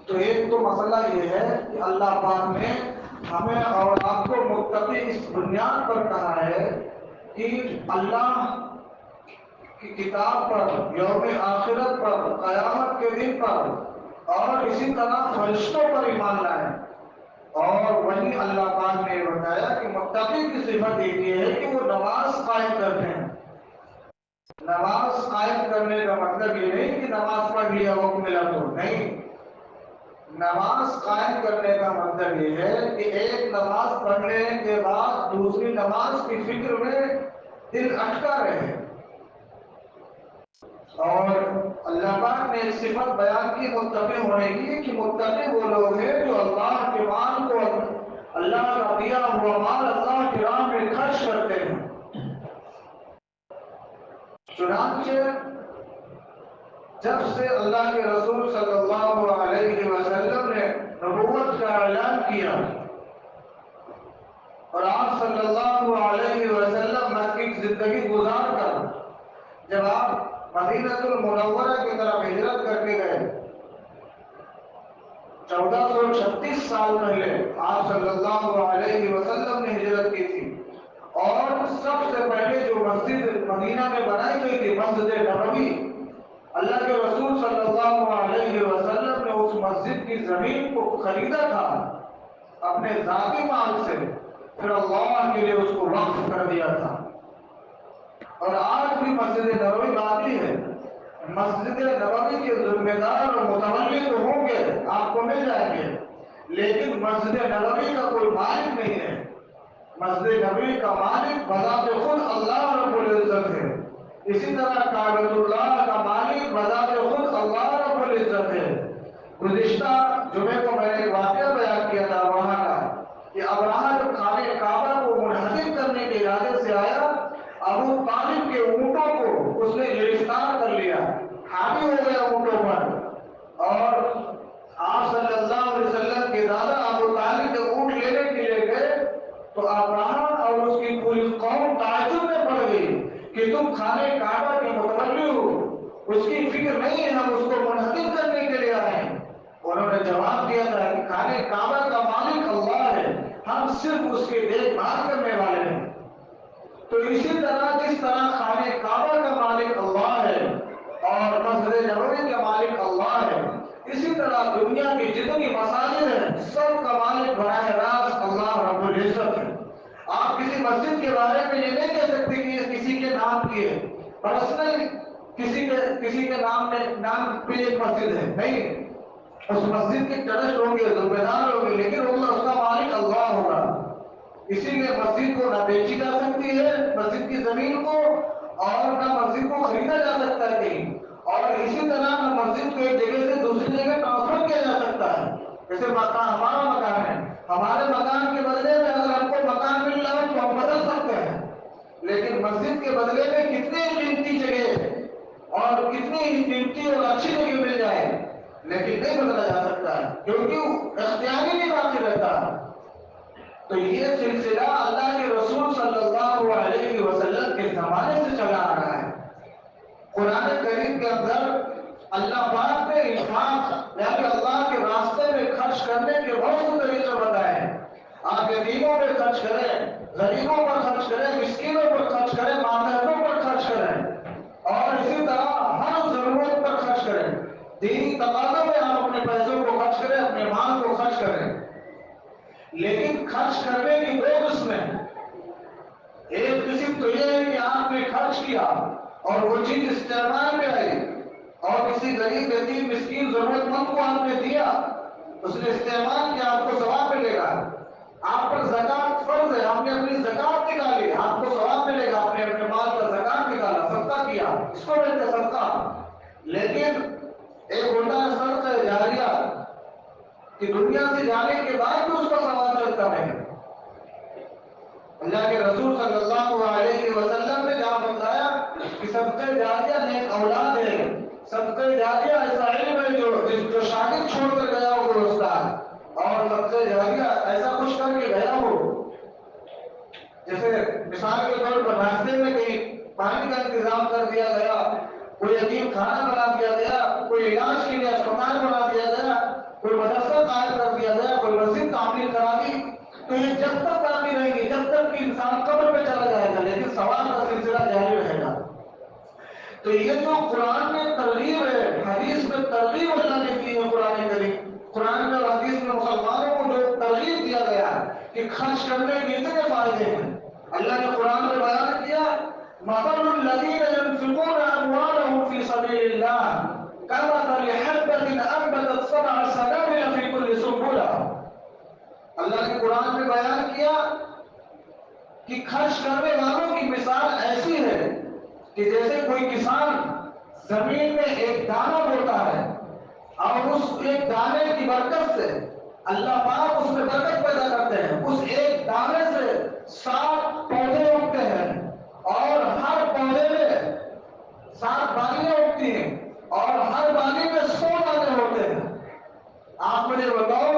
تو ایک تو مسئلہ یہ ہے کہ اللہ پاک نے ہمیں اور آپ کو متقی اس بنیاد پر کہا ہے کہ اللہ کی کتاب پر، یوم آخرت پر، قیامت کے دن پر اور اسی طرح فرشتوں پر ایمان لائیں۔ اور وہیں اللہ پاک نے بتایا کہ متقی کی صفت یہ ہے کہ وہ نماز قائم کرتے ہیں۔ نماز قائم کرنے کا مطلب یہ نہیں کہ نماز پڑھ لیا وقت ملا تو نہیں، نماز قائم کرنے کا مطلب یہ ہے کہ ایک نماز پڑھنے کے بعد دوسری نماز کی فکر میں دل اٹکا رہے۔ اور اللہ پاک نے ایک صفت بیان کی متقی ہونے کی کہ متقی وہ لوگ ہیں جو اللہ کے مال کو، اللہ کا دیا ہوا مال اللہ کی راہ میں خرچ کرتے ہیں۔ چنانچہ جب سے اللہ کے رسول صلی اللہ علیہ وسلم نے نبوت کا اعلان کیا اور آپ صلی اللہ علیہ وسلم مکی کی زندگی گزار کر جب آپ مدینہ المنورہ کی طرف ہجرت کر کے گئے، 1436 سال پہلے آپ صلی اللہ علیہ وسلم نے ہجرت کی تھی، اور سب سے پہلے جو مسجد مدینہ میں بنائی گئی تھی مسجد نبوی، اللہ کے رسول صلی اللہ علیہ وسلم نے اس مسجد کی زمین کو خریدا تھا اپنے ذاتی مال سے، پھر اللہ کے لیے اس کو وقف کر دیا تھا۔ اور آج بھی مسجد نبوی باقی ہے۔ مسجد نبوی کے ذمہ دار اور متولی تو ہوں گے، آپ کو مل جائیں گے، لیکن مسجد نبوی کا کوئی مالک نہیں ہے۔ مسجد نبوی کا مالک بذات خود اللہ رب العزت ہے۔ اسی طرح کعبۃ اللہ کا مالک بذات خود اللہ رب العزت ہے۔ گزشتہ جمعے کو میں نے ایک واقعہ بیان کیا تھا وہاں کا کہ ابراہہ جب خانہ کعبہ کو منہدم کرنے کے ارادے سے آیا، ابو طالب کے اونٹوں کو اس نے گرفتار کر لیا، حاوی ہو گیا اونٹوں پر، اور آپ صلی اللہ علیہ وسلم کے دادا ابو طالب جب اونٹ لینے کے لیے گئے تو ابراہہ اور اس کی پوری قوم تعجب میں پڑ گئی کہ تم خانہ کعبہ کے متولی ہو، اس کی فکر نہیں ہے، ہم اس کو منہدم کرنے کے لیے آئے ہیں۔ انہوں نے جواب دیا تھا کہ خانہ کعبہ کا مالک اللہ ہے، ہم صرف اس کی دیکھ بھال کرنے والے ہیں۔ تو اسی طرح جس طرح خانہ کعبہ کا مالک اللہ ہے اور مسجد نبوی کا مالک اللہ ہے، اسی طرح دنیا کی جتنی مساجد ہیں سب کا مالک براہ راست اللہ رب العزت ہے۔ آپ کسی مسجد کے بارے میں یہ نہیں کہہ سکتے کہ یہ کسی کے نام کی ہے، پرسنل کسی کے نام پہ ایک مسجد ہے، نہیں، اس مسجد کے ٹرسٹ ہوں گے، ذمہ دار ہوں گے، لیکن اس کا مالک اللہ ہوگا۔ اسی لیے مسجد کو نہ بیچی جا سکتی ہے، مسجد کی زمین کو، اور نہ مسجد کو خریدا جا سکتا ہے کہیں، اور اسی طرح نہ مسجد کو ایک جگہ سے دوسری جگہ ٹرانسفر کیا جا سکتا ہے۔ جیسے مکان، ہمارا مکان ہے، ہمارے مکان کے بدلے میں اگر ہم کو مکان مل رہا ہے تو ہم بدل سکتے ہیں، لیکن مسجد کے بدلے میں کتنی قیمتی جگہ اور کتنی ہی قیمتی اور اچھی جگہ مل جائے لیکن نہیں بدلا جا سکتا ہے، کیونکہ اختیاری نہیں باقی رہتا۔ تو یہ سلسلہ اللہ کے رسول صلی اللہ علیہ وسلم کے زمانے سے چلا آ رہا ہے۔ قرآن کریم کے اندر اللہ پاک نے انفاق یعنی اللہ کے راستے میں خرچ کرنے کے بہت سے طریقے بتائے ہیں۔ آپ یتیموں پہ خرچ کریں، غریبوں پر خرچ کریں، مسکینوں پر خرچ کریں، ماتحتوں پر خرچ کریں، اور اسی طرح ہر ضرورت پر خرچ کریں۔ دینی تقاضوں میں آپ اپنے پیسوں کو خرچ کریں، اپنے مال کو خرچ کریں، لیکن خرچ کرنے کی دو قسمیں۔ ایک قسم تو یہ ہے کہ آپ نے خرچ کیا اور وہ چیز استعمال میں آئی اور کسی غریب یتیم مسکین ضرورت مند کو آپ نے دیا، اس نے استعمال کیا، آپ کو ثواب ملے گا۔ آپ پر زکوٰۃ فرض ہے، آپ نے اپنی زکوٰۃ نکالی، آپ کو ثواب ملے گا، آپ نے اپنے مال کا زکوٰۃ نکالا، صدقہ کیا، اس کو کہتے ہیں صدقہ۔ لیکن ایک ہوتا ہے صدقہ جاریہ کہ دنیا سے جانے کے بعد بھی اس کا ثواب چلتا ہے۔ اللہ کے رسول صلی اللہ علیہ وسلم نے جہاں بتایا کہ صدقہ جاریہ نیک اولاد ہے، صدقہ جاریہ ایسا علم ہے جو شاگرد چھوڑ کر گیا ہو کوئی استاد، اور صدقہ جاریہ ایسا کچھ کر کے گیا ہو، جیسے مثال کے طور پر راستے میں کہیں پانی کا انتظام کر دیا گیا، کوئی یتیم کھانا بنا دیا گیا، کوئی علاج کے لیے اسپتال بنا دیا گیا، کوئی مدرسہ قائم کر دیا گیا، کوئی مسجد تعمیر کرا دی، تو یہ جب تک باقی رہیں گی، جب تک کہ انسان قبر پہ چلا جائے گا، لیکن ثواب کا سلسلہ جاری رہے گا۔ تو یہ جو قرآن میں ترغیب ہے، حدیث میں ترغیب اللہ نے کی ہے، قرآن کریم، قرآن میں اور حدیث میں مسلمانوں کو جو ترغیب دیا گیا کہ خرچ کرنے کے اتنے فائدے ہیں۔ اللہ نے قرآن میں بیان کیا، مثل الذین ينفقون اموالهم فی سبیل اللہ کمثل حبۃ انبتت سبع سنابل فی کل سنبلہ۔ اللہ نے قرآن میں بیان کیا کہ خرچ کرنے والوں کی مثال ایسی ہے کہ جیسے کوئی کسان زمین میں ایک دانہ بوتا ہے اور اس ایک دانے کی برکت سے اللہ پاک اس میں برکت پیدا کرتے ہیں، اس ایک دانے سے 7 پودے اگتے ہیں اور ہر پودے میں 7 بالیاں اگتی ہیں اور ہر بالی میں 100 دانے ہوتے ہیں۔ آپ مجھے بتاؤ،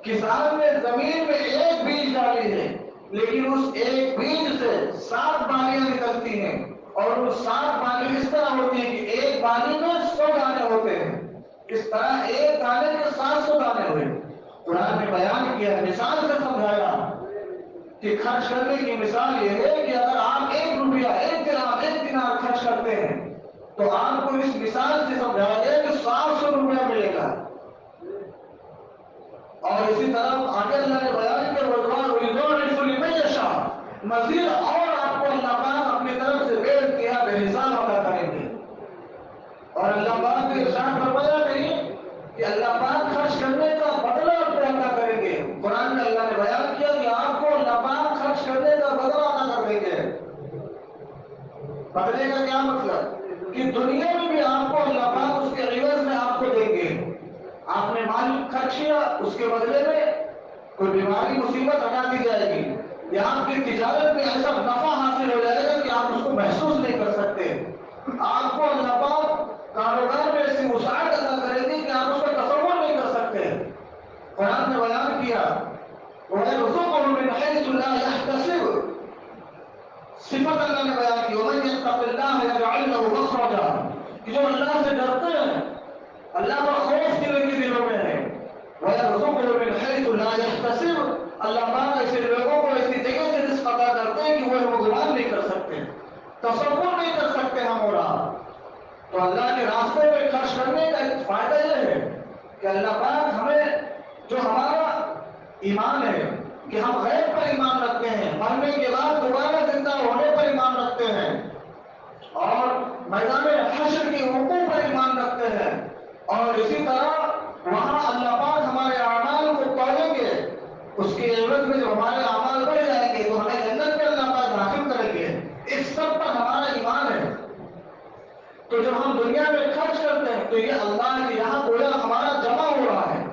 کسان نے زمین میں ایک بیج ڈالی ہے، لیکن اس ایک بیج سے 7 بالیاں نکلتی ہیں، اور وہ 7 بالی اس طرح ہوتی ہیں کہ ایک بالی میں 100 دانے ہوتے ہیں۔ اس طرح ایک دانے کے 700 دانے ہوئے۔ قرآن نے بیان کیا، مثال سے سمجھایا کہ خرچ کرنے کی مثال یہ ہے کہ اگر آپ 1 روپیہ، 1 درہم، 1 دینار خرچ کرتے ہیں تو آپ کو اس مثال سے سمجھایا گیا کہ 700 روپیہ ملے گا۔ اور اسی طرح آگے اللہ نے بیان کیا، وَيُضَاعِفُ لِمَن يَشَاءُ، مزید اور آپ کو اللہ پاک اپنی طرف سے بے انتہا بے حساب عطا کریں گے۔ اور اللہ پاک نے ارشاد فرمایا نہیں کہ اللہ پاک خرچ کرنے کا بدلہ آپ کو عطا کریں گے۔ قرآن میں اللہ نے بیان کیا کہ آپ کو اللہ پاک خرچ کرنے کا بدلہ عطا کر دیں گے۔ بدلے کا کیا مطلب؟ کہ دنیا میں بھی آپ کو اللہ پاک اس کے عوض میں آپ کو دیں گے۔ آپ نے مال خرچ کیا، اس کے بدلے میں کوئی بیماری مصیبت ہٹا دی جائے گی، یا آپ کی تجارت میں ایسا نفع حاصل ہو جائے گا کہ آپ اس کو محسوس نہیں کر سکتے۔ آپ کو اللہ پاک کاروبار میں ایسی وسعت عطا کرے گی کہ آپ اس کا تصور نہیں کر سکتے۔ قرآن نے بیان کیا، وَيَرْزُقْهُ مِنْ حَيْثُ لَا يَحْتَسِبُ، صفت اللہ نے بیان کی، وَمَن يَتَّقِ اللَّهَ يَجْعَلْ لَهُ مَخْرَجًا، کہ جو اللہ سے ڈرتے ہیں، اللہ کا خوف دل کے دلوں میں ہے، وَيَرْزُقْهُ مِنْ حَيْثُ لَا يَحْتَسِبُ، اللہ پاک ایسے لوگوں کو ایسی جگہ سے رزق عطا کرتے ہیں کہ وہ گمان نہیں کر سکتے، تصور نہیں کر سکتے ہم اور آپ۔ تو اللہ کے راستے میں خرچ کرنے کا ایک فائدہ یہ ہے کہ اللہ پاک ہمیں، جو ہمارا ایمان ہے کہ ہم غیب پر ایمان رکھتے ہیں، مرنے کے بعد دوبارہ زندہ ہونے پر ایمان رکھتے ہیں، اور میدان حشر کے وقوع پر ایمان رکھتے ہیں، اور اسی طرح وہاں اللہ پاک ہمارے اعمال کو تولیں گے، اس کے عوض میں جو ہمارے اعمال بڑھ جائیں گے تو ہمیں جنت میں اللہ پاک داخل کریں گے۔ اس سب پر ہمارا ایمان ہے۔ تو جب ہم دنیا میں خرچ کرتے ہیں تو یہ اللہ کے یہاں گویا ہمارا جمع ہو رہا ہے،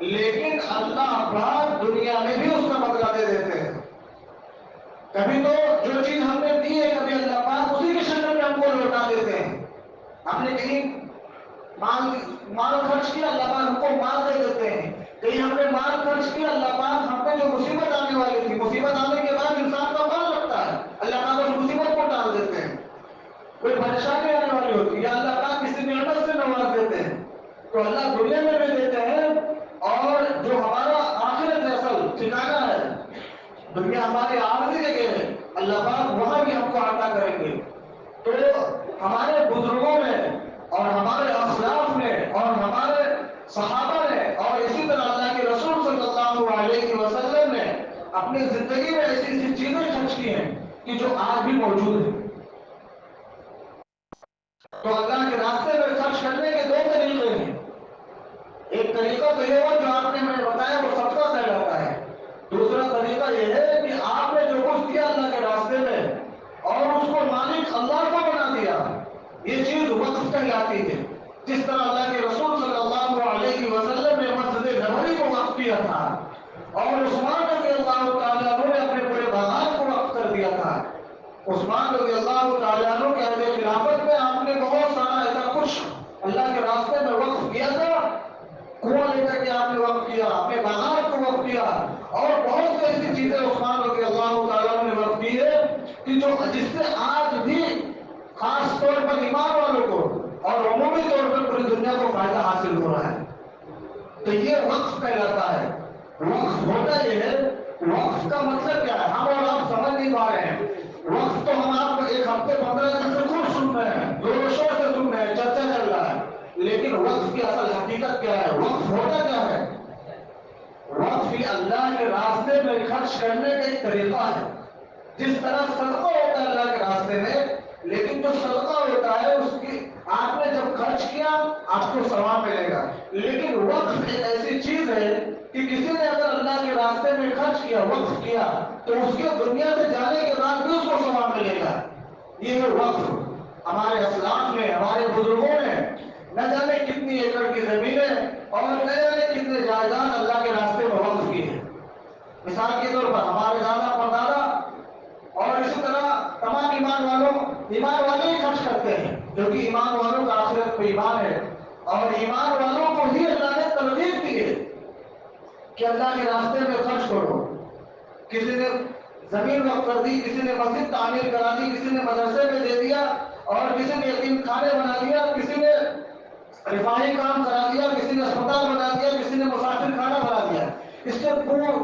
لیکن اللہ پاک دنیا میں بھی اس کا بدلہ دے دیتے ہیں۔ کبھی تو جو چیز ہم نے دی ہے، کبھی اللہ پاک اسی کی شکل میں ہم کو لوٹا دیتے ہیں۔ ہم نے کہیں مال خرچ کیا، اللہ پاک ہم کو مال دے دیتے ہیں۔ کہیں ہم نے مال خرچ کیا، اللہ پاک ہم پہ جو مصیبت آنے والی تھی، مصیبت آنے کے بعد انسان کا مال لگتا ہے، اللہ پاک اس مصیبت کو ٹال دیتے ہیں۔ کوئی پریشانی آنے والی ہوتی ہے یا اللہ پاک کسی نعمت سے نواز دیتے ہیں، تو اللہ دنیا میں بھی دیتے ہیں، اور جو ہمارا آخرت اصل ٹھکانہ ہے، دنیا ہماری عارضی جگہ ہے، اللہ پاک وہاں بھی ہم کو عطا کریں گے۔ تو ہمارے بزرگوں نے اور ہمارے اسلاف نے اور ہمارے صحابہ نے اور اسی طرح اللہ کے رسول صلی اللہ علیہ وسلم نے اپنی زندگی میں ایسی ایسی چیزیں خرچ کی ہیں کہ جو آج بھی موجود ہیں۔ تو اللہ کے راستے میں خرچ کرنے کے 2 طریقے ہیں۔ ایک طریقہ تو یہ ہوا جو آپ نے میں بتایا، وہ صدقہ کہلاتا ہے۔ دوسرا طریقہ یہ ہے کہ آپ نے جو کچھ دیا اللہ کے راستے میں اور اس کو مالک اللہ کو بنا دیا، یہ چیز وقف کہلاتی ہے۔ جس طرح اللہ کے رسول صلی اللہ علیہ وسلم نے مسجد نبوی کو وقف کیا تھا، اور عثمان رضی اللہ تعالیٰ عنہ نے اپنے پورے باغات کو وقف کر دیا تھا۔ عثمان رضی اللہ تعالیٰ عنہ کے عہد خلافت میں آپ نے بہت سارا ایسا کچھ اللہ کے راستے میں وقف کیا تھا، کنواں لے کر کے آپ نے وقف کیا، اپنے باغات کو وقف کیا، اور بہت سی ایسی چیزیں عثمان رضی اللہ تعالیٰ عنہ نے وقف کی ہے کہ جس سے آج بھی خاص طور پر ایمان والوں کو اور عمومی طور پر پوری دنیا کو فائدہ حاصل ہو رہا ہے۔ تو یہ وقف کہلاتا ہے۔ وقف ہوتا یہ ہے، وقف کا مطلب کیا ہے ہم اور آپ سمجھ نہیں پا رہے ہیں۔ وقف تو ہم آپ کو ایک ہفتے 15 دن سے خوب سن رہے ہیں، زور شور سے سن رہے ہیں، چرچا چل رہا ہے، لیکن وقف کی اصل حقیقت کیا ہے؟ وقف ہوتا کیا ہے؟ وقف ہی اللہ کے راستے میں خرچ کرنے کا ایک طریقہ ہے۔ جس طرح صدقہ ہوتا ہے اللہ کے راستے میں، لیکن جو صدقہ ہوتا ہے اس کی آپ نے جب خرچ کیا آپ کو ثواب ملے گا، لیکن وقف ایک ایسی چیز ہے کہ کسی نے اگر اللہ کے راستے میں خرچ کیا، وقف کیا، تو اس کے دنیا سے جانے کے بعد بھی اس کو ثواب ملے گا۔ یہ ہے وقف۔ ہمارے اسلاف نے، ہمارے بزرگوں نے نہ جانے کتنی ایکڑ کی زمینیں اور نہ جانے کتنے جائیداد اللہ کے راستے میں وقف کی ہے۔ مثال کے طور پر ہمارے دادا پردادا اور اسی طرح تمام ایمان والے ہی خرچ کرتے ہیں، جو کہ ایمان والوں کا آخرت پہ ایمان ہے، اور ایمان والوں کو ہی اللہ نے ترغیب دی ہے کہ اللہ کے راستے میں خرچ کرو۔ کسی نے زمین وقف کر دی، کسی نے مسجد تعمیر کرا دی، کسی نے مدرسے میں دے دیا، اور کسی نے یتیم خانے بنا دیا، کسی نے رفاہی کام کرا دیا، کسی نے اسپتال بنا دیا، کسی نے مسافر خانہ بنا دیا۔ اس سے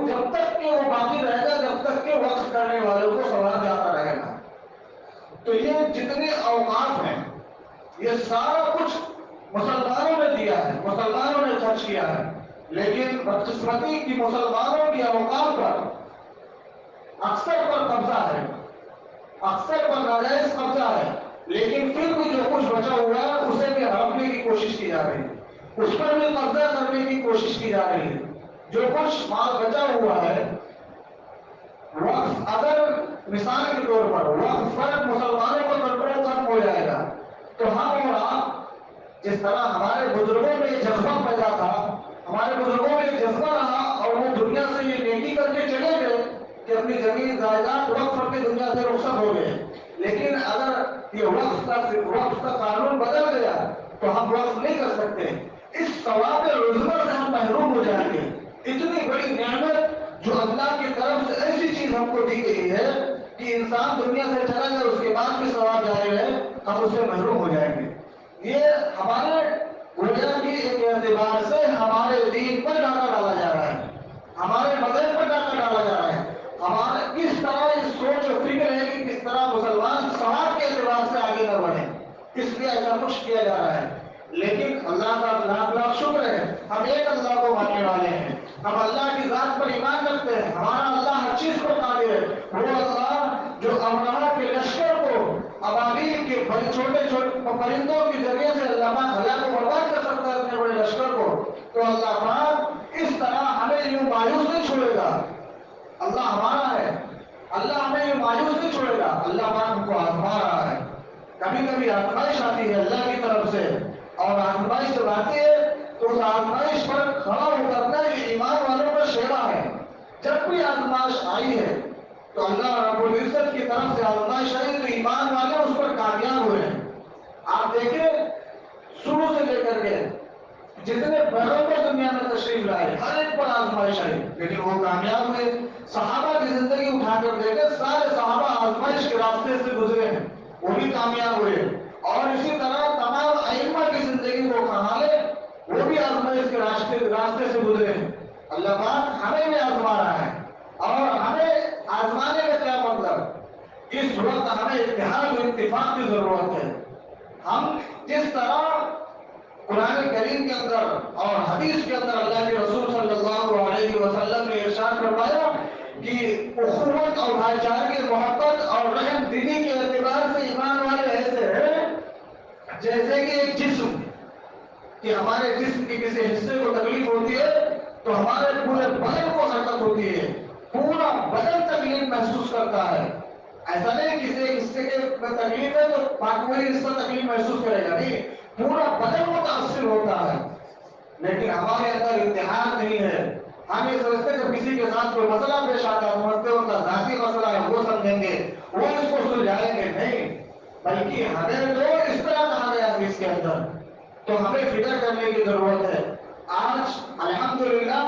جب تک کہ وہ باقی رہے گا، جب تک کہ وقف کرنے والوں کو ثواب جاتا رہے گا۔ تو یہ جتنے اوقاف ہیں یہ سارا کچھ مسلمانوں نے دیا ہے، مسلمانوں نے خرچ کیا ہے، لیکن بدقسمتی کی مسلمانوں کی اوقاف پر اکثر پر قبضہ ہے، اکثر پر ناجائز قبضہ ہے، لیکن پھر بھی جو کچھ بچا ہوا ہے اسے بھی ہڑپنے کی کوشش کی جا رہی ہے، اس پر بھی قبضہ کرنے کی کوشش کی جا رہی ہے۔ جو کچھ مال بچا ہوا ہے، وقف اگر مثال کے طور پر وقف پر مسلمانوں کا کنٹرول ختم ہو جائے گا تو ہم اور آپ، جس طرح ہمارے بزرگوں میں یہ جذبہ پیدا تھا، ہمارے بزرگوں میں یہ جذبہ رہا اور وہ دنیا سے یہ نیکی کر کے چلے گئے کہ اپنی زمین جائیداد وقف کر کے دنیا سے رخصت ہو گئے، لیکن اگر یہ وقف کا قانون بدل گیا تو ہم وقف نہیں کر سکتے، اس ثواب عظمت سے ہم محروم ہو جائیں گے۔ اتنی بڑی نعمت جو اللہ کی طرف سے ایسی چیز ہم کو دی گئی ہے کہ انسان دنیا سے چلا جائے اس کے بعد بھی ثواب جاری ہے، ہم اس سے محروم ہو جائیں گے۔ یہ ہمارے گویا کی ایک اعتبار سے ہمارے دین پر ڈاکہ ڈالا جا رہا ہے، ہمارے مذہب پر ڈاکہ ڈالا جا رہا ہے۔ ہمارے کس طرح اس سوچ و فکر ہے کہ کس طرح مسلمان ثواب کے اعتبار سے آگے نہ بڑھیں، اس لیے ایسا کچھ کیا جا رہا ہے۔ لیکن اللہ کا لاکھ لاکھ شکر ہے، ہم ایک اللہ کو ماننے والے ہیں، ہم اللہ کی ذات پر ایمان رکھتے ہیں، ہمارا اللہ ہر چیز کو قادر ہے۔ وہ اللہ جو ابراہ کے لشکر کو ابابیل کے چھوٹے چھوٹے پرندوں کے ذریعے سے اللہ پاک ہلاک کو برباد کر سکتا ہے اتنے بڑے لشکر کو، تو اللہ پاک اس طرح ہمیں یوں مایوس نہیں چھوڑے گا۔ اللہ ہمارا ہے، اللہ ہمیں یوں مایوس نہیں چھوڑے گا، اللہ پاک ہم کو آزما رہا ہے۔ کبھی کبھی آزمائش آتی ہے اللہ کی طرف سے، اور آزمائش جب آتی ہے تو اس آزمائش پر کھڑا اترنا یہ ایمان والوں کا شیوا ہے۔ جب بھی آزمائش آئی ہے تو اللہ رب العزت کی طرف سے آزمائش آئی تو ایمان والے اس پر کامیاب ہوئے ہیں۔ آپ دیکھیں شروع سے لے کر کے جتنے پیغمبر دنیا میں تشریف لائے ہر ایک پر آزمائش آئی لیکن وہ کامیاب ہوئے۔ صحابہ کی زندگی اٹھا کر دیکھیں، سارے صحابہ آزمائش کے راستے سے گزرے ہیں، وہ بھی کامیاب ہوئے، اور اسی طرح تمام ائمہ کی زندگی کو کہا لے وہ بھی آزمائش کے راستے سے گزرے ہیں۔ اللہ پاک ہمیں بھی آزما رہا ہے، اور ہمیں آزمانے کا کیا مطلب؟ اس وقت ہمیں اتحاد و اتفاق کی ضرورت ہے۔ ہم جس طرح قرآن کریم کے اندر اور حدیث کے اندر اللہ کے رسول صلی اللہ علیہ وسلم نے ارشاد فرمایا کہ اخوت اور بھائی چارگی، محبت اور رحم دلی کے اعتبار سے ایمان والے ایسے ہیں جیسے کہ ایک جسم، کہ ہمارے جسم کے کسی حصے کو تکلیف ہوتی ہے تو ہمارے پورے بدن کو حرکت ہوتی ہے، پورا بدن تکلیف محسوس کرتا ہے۔ ایسا نہیں کسی ایک حصے کے تکلیف ہے تو باقی وہی حصہ تکلیف محسوس کرے گا، نہیں، پورا بدن متاثر ہوتا ہے۔ لیکن ہمارے اندر اتحاد نہیں ہے، ہم یہ سمجھتے جب کسی کے ساتھ کوئی مسئلہ پیش آتا ہے سمجھتے ان کا ذاتی مسئلہ ہے، وہ سمجھیں گے، وہ اس کو سلجھائیں گے، نہیں، بلکہ ہمیں تو اس طرح کہا گیا ہے اس کے اندر، تو ہمیں فکر کرنے کی ضرورت ہے۔ آج الحمدللہ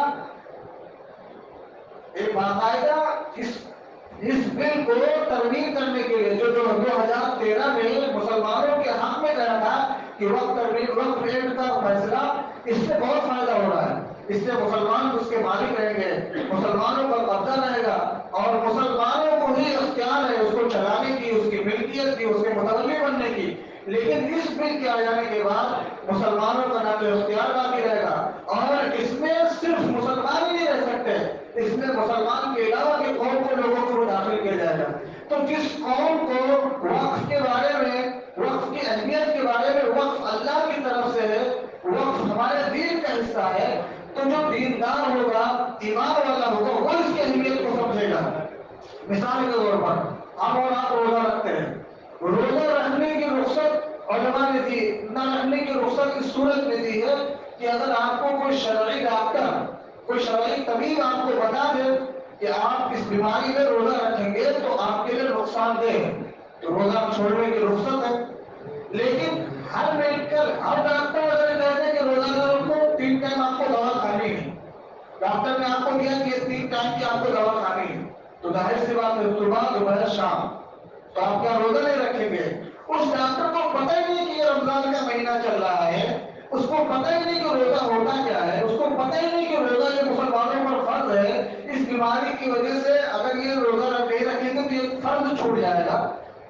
ایک باقاعدہ اس بل کو ترمیم کرنے کے لیے جو 2013 میں مسلمانوں کے حق میں گیا تھا کہ وقت ایکٹ کا فیصلہ، اس سے بہت فائدہ ہو رہا ہے۔ اس سے مسلمان اس کے مالک رہیں گے، مسلمانوں پر قبضہ رہے گا اور مسلمانوں کو ہی اختیار ہے اس کو چلانے کی، اس کی ملکیت کی، اس کے متولی بننے کی۔ لیکن اس بل کے آ جانے کے بعد مسلمانوں کا نام اختیار باقی رہے گا، اور اس میں صرف مسلمان ہی نہیں رہ سکتے، اس میں مسلمان کے علاوہ کے قوم کے لوگوں کو داخل کیا جائے گا۔ تو جس قوم کو وقف کے بارے میں، وقف کی اہمیت کے بارے میں، وقف اللہ کی طرف سے ہے، وقف ہمارے دین کا حصہ ہے، تو جو دیندار ہوگا، ایمان والا ہوگا، وہ اس کی اہمیت کو سمجھے گا۔ مثال کے طور پر ہم اور آپ روزہ رکھتے ہیں، روزہ رکھنے کی رخصت علماء نے دی، نہ رکھنے کی رخصت اس صورت میں دی ہے کہ اگر آپ کو کوئی شرعی ڈاکٹر، کوئی شرعی طبیب آپ کو بتا دے کہ آپ اس بیماری میں روزہ رکھیں گے تو آپ کے لیے نقصان دہ ہے، تو روزہ چھوڑنے کی رخصت ہے۔ لیکن ہر میڈیکل، ہر ڈاکٹر اگر کہتے ہیں کہ روزہ داروں کو 3 ٹائم آپ کو دوا کھانی ہے، ڈاکٹر نے آپ کو دیا کہ 3 ٹائم کی آپ کو دوا کھانی ہے، تو ظاہر سی بات ہے صبح دوپہر شام، تو آپ کیا روزہ نہیں رکھیں گے؟ اس ڈاکٹر کو پتہ ہی نہیں کہ یہ رمضان کا مہینہ چل رہا ہے، اس کو پتہ ہی نہیں کہ روزہ ہوتا کیا ہے، اس کو پتہ ہی نہیں کہ روزہ یہ مسلمانوں پر فرض ہے، اس بیماری کی وجہ سے اگر یہ روزہ نہیں رکھیں گے تو یہ فرض چھوٹ جائے گا۔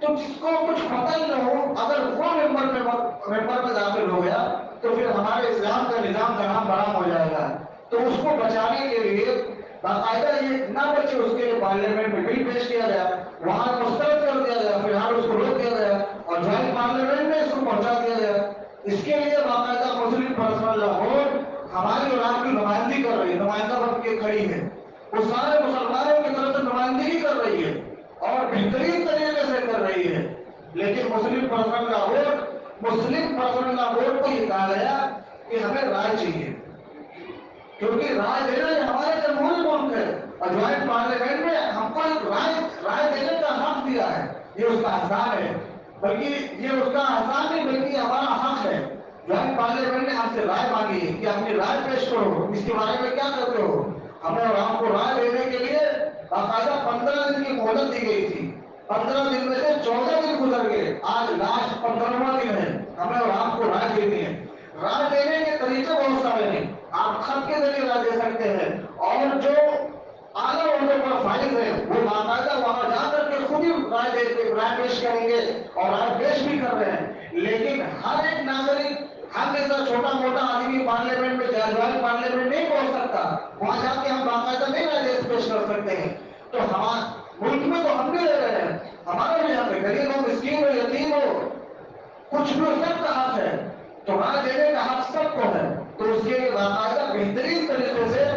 تو جس کو کچھ پتہ ہی نہ ہو، اگر وہ ممبر میں داخل ہو گیا تو پھر ہمارے اسلام کا نظام جہاں برام ہو جائے گا۔ تو اس کو بچانے کے لیے باقاعدہ یہ نہ بچے، اس کے لیے پارلیمنٹ میں بل پیش کیا گیا، وہاں مسترد کر دیا گیا، فی الحال اس کو روک دیا گیا اور جوائنٹ پارلیمنٹ میں اس کو پہنچا دیا گیا۔ اس کے لیے باقاعدہ مسلم پرسنل لا بورڈ ہماری اور آپ کی نمائندگی کر رہی ہے، نمائندہ بن کے کھڑی ہے، وہ سارے مسلمانوں کی طرف سے نمائندگی کر رہی ہے اور بہترین طریقے سے کر رہی ہے۔ لیکن مسلم پرسنل لا بورڈ کو یہ کہا گیا کہ ہمیں رائے چاہیے، کیونکہ رائے دینا یہ ہمارا جمہوری ملک ہے اور جوائنٹ پارلیمنٹ میں ہم کو ایک رائے دینے کا حق دیا ہے، یہ اس کا احسان ہے، بلکہ یہ اس کا احسان نہیں بلکہ ہمارا حق ہے۔ جوائنٹ پارلیمنٹ نے ہم سے رائے مانگی ہے کہ اپنی رائے پیش کرو، اس کے بارے میں کیا کرتے ہو۔ ہمیں اور آپ کو رائے دینے کے لیے باقاعدہ 15 دن کی مہلت دی گئی تھی، 15 دن میں سے 14 دن گزر گئے، آج لاسٹ 15واں دن ہے، ہمیں اور آپ کو رائے دینی ہے۔ رائے دینے کے طریقے بہت سارے ہیں، آپ خط کے ذریعے رائے دے سکتے ہیں، اور جو اعلیٰ عہدوں پر فائز ہیں وہ باقاعدہ وہاں جا کر کے خود ہی رائے پیش کریں گے اور رائے پیش بھی کر رہے ہیں۔ لیکن ہر ایک ناگرک، ہم جیسا چھوٹا موٹا آدمی پارلیمنٹ میں، جوائنٹ پارلیمنٹ نہیں پہنچ سکتا، وہاں جا کے ہم باقاعدہ نہیں رائے پیش کر سکتے ہیں۔ تو ہمارے ملک میں تو ہم بھی رہ رہے ہیں، ہمارے بھی یہاں پہ غریب ہو، مسکین ہو، یتیم ہو، کچھ بھی سب کا حق ہے، تو رائے دینے کا حق سب کو ہے۔ تو اس کے لیے باقاعدہ بہترین طریقے سے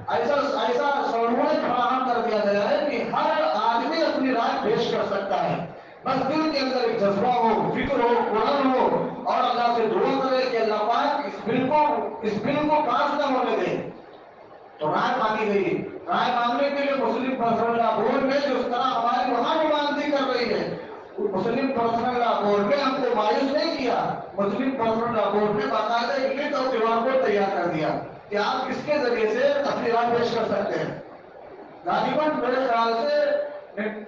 ایسا سہولت فراہم کر دیا گیا ہے کہ ہر آدمی اپنی رائے پیش کر سکتا ہے، بس دل کے اندر ایک جذبہ ہو، فکر ہو، قرآن ہو، اور اللہ سے دعا کرے کہ اللہ پاک اس بل کو پاس نہ ہونے دے۔ تو رائے مانگی گئی، رائے مانگنے کے لیے مسلم پرسنل لا بورڈ میں جس طرح ہماری وہاں نمائندگی کر رہی ہے، مسلم پرسنل لا بورڈ نے ہم کو مایوس نہیں کیا، مسلم پرسنل لا بورڈ نے باقاعدہ ایک لسٹ اور دیوار کو تیار کر دیا کہ آپ کس کے ذریعے سے اپنی رائے پیش کر سکتے ہیں۔ غالباً میرے خیال سے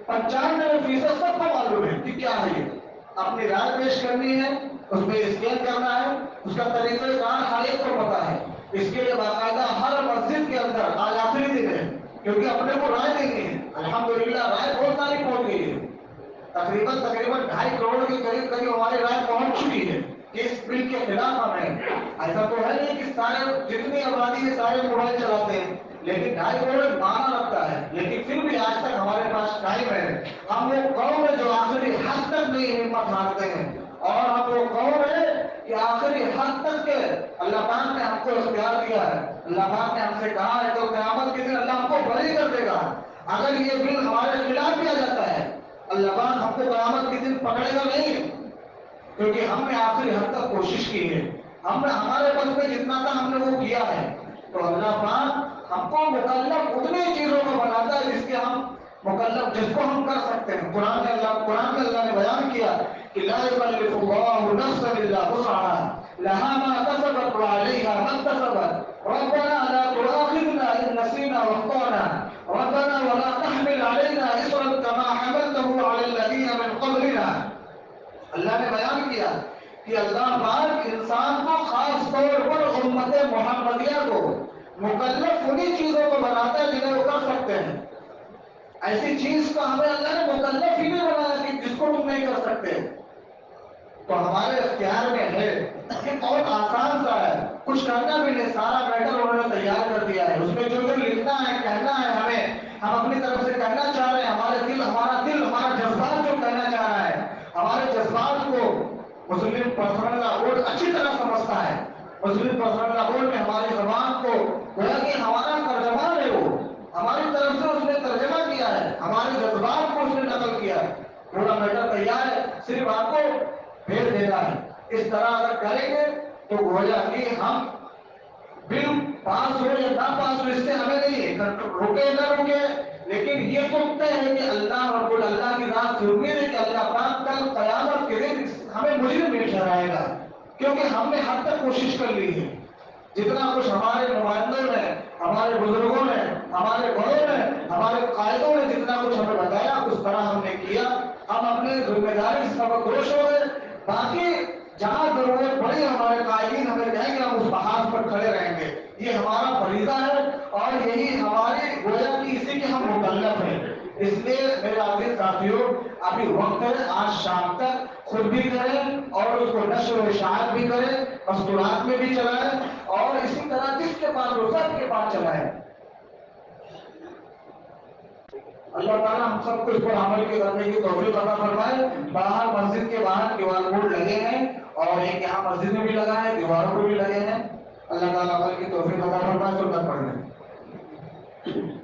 95% سب کو معلوم ہے کہ کیا ہے، یہ اپنی رائے پیش کرنی ہے، اس پہ اسکین کرنا ہے، اس کا طریقہ کار ہر ایک کو پتا ہے۔ اس کے لیے باقاعدہ ہر مسجد کے اندر آج آخری دن ہے کیونکہ اپنے کو رائے دینی ہے، الحمدللہ رائے بہت ساری پہنچ گئی ہے، تقریباً 2.5 کروڑ کے قریب ہماری رائے پہنچ چکی ہے کہ اس بل کے خلاف ہمیں۔ ایسا تو ہے نہیں کہ سارے جتنی آبادی ہے سارے موبائل چلاتے ہیں، لیکن 2.5 کروڑ مانا رکھتا ہے، لیکن پھر بھی آج تک ہمارے پاس ٹائم ہے۔ ہم وہ قوم ہے جو آخری حد تک نہیں ہمت ہارتے ہیں، اور ہم وہ قوم ہے کہ آخری حد تک کے اللہ پاک نے ہم کو اختیار دیا ہے، اللہ پاک نے ہم سے کہا ہے تو قیامت کے دن اللہ ہم کو بری کر دے گا اگر یہ بل ہمارے خلاف کیا جاتا ہے۔ اللہ پاک ہم کو قیامت کے دن پکڑے گا نہیں، کیونکہ ہم نے آخری حد تک کوشش کی ہے، ہم نے ہمارے بس میں جتنا تھا ہم نے وہ کیا ہے۔ تو اللہ پاک ہم کو مکلف اتنی چیزوں کو بناتا ہے جس کے ہم مکلف، جس کو ہم کر سکتے ہیں۔ قرآن میں اللہ نے بیان کیا کہ لا یکلف اللہ نفسا الا وسعها لها ما كسبت وعليها ما اكتسبت ربنا لا تؤاخذنا ان نسينا واخطانا ربنا ولا تحمل علينا اصرا كما حملته على الذين من قبلنا۔ اللہ نے بیان کیا کہ اللہ پاک انسان کو خاص طور پر امت محمدی مکلف انہی چیزوں کو بناتا ہے جنہیں وہ کر سکتے ہیں. ایسی چیز کو ہمیں اللہ نے مکلف ہی نہیں بنایا کہ جس کو تم نہیں کر سکتے. تو ہمارے اختیار میں ہے، یہ بہت آسان سا ہے، کچھ کرنا بھی نہیں، سارا میٹر انہوں نے تیار کر دیا ہے. اس میں جو جو لکھنا ہے، کہنا ہے ہمیں، ہم اپنی طرف سے کہنا چاہ رہے ہیں، ہمارا دل ہمارا جذبات جو کہنا چاہ رہا ہے، ہمارے جذبات کو مسلم پرسنل لا کوڈ اچھی طرح سمجھتا ہے. مسلم پرسنل لا کوڈ میں ہماری زبان کو گویا کہ ہمارا ترجمان ہے، وہ ہماری طرف سے اس نے ترجمہ کیا ہے، ہمارے جذبات کو اس نے نقل کیا ہے. پورا میٹر تیار ہے، صرف آپ کو بھیج دینا ہے. اس طرح اگر کریں گے تو گویا کہ ہم بل پاس ہو یا نہ پاس ہو، اس سے ہمیں نہیں رکے نہ رکے، لیکن یہ تو طے ہے کہ اللہ رب اللہ کی ذات سے امید ہے کہ اللہ پاک کل قیامت کے دن ہمیں مجرم نہیں ٹھہرائے گا، کیونکہ ہم نے حد تک کوشش کر لی ہے. جتنا کچھ ہمارے نمائندوں نے، ہمارے بزرگوں نے، ہمارے بڑوں نے، ہمارے قائدوں نے جتنا کچھ ہمیں بتایا اس طرح ہم نے کیا. ہم اپنے ذمہ داری سے سبکدوش ہو گئے. باقی جہاں ضرورت پڑی ہمارے قائدین ہمیں کہیں گے، ہم اس محاذ پر کھڑے رہیں گے. یہ ہمارا فریضہ ہے اور یہی ہمارے گویا کہ اسی کے ہم مکلف ہیں. اس لیے میرے عزیز ساتھیوں، ابھی وقت ہے، آج شام تک خود بھی کریں اور اس کو نشر و اشاعت بھی کریں، مستورات میں بھی چلائیں، اور اسی طرح جس کے پاس ہو سب کے پاس چلائیں. اللہ تعالیٰ ہم سب کو اس پر عمل کے کرنے کی توفیق عطا فرمائے. باہر مسجد کے باہر دیوار بورڈ لگے ہیں اور ایک یہاں مسجد میں بھی لگا ہے، دیواروں پہ بھی لگے ہیں. اللہ تعالیٰ عمل کی توفیق عطا فرمائے. سنت پڑھ لیں.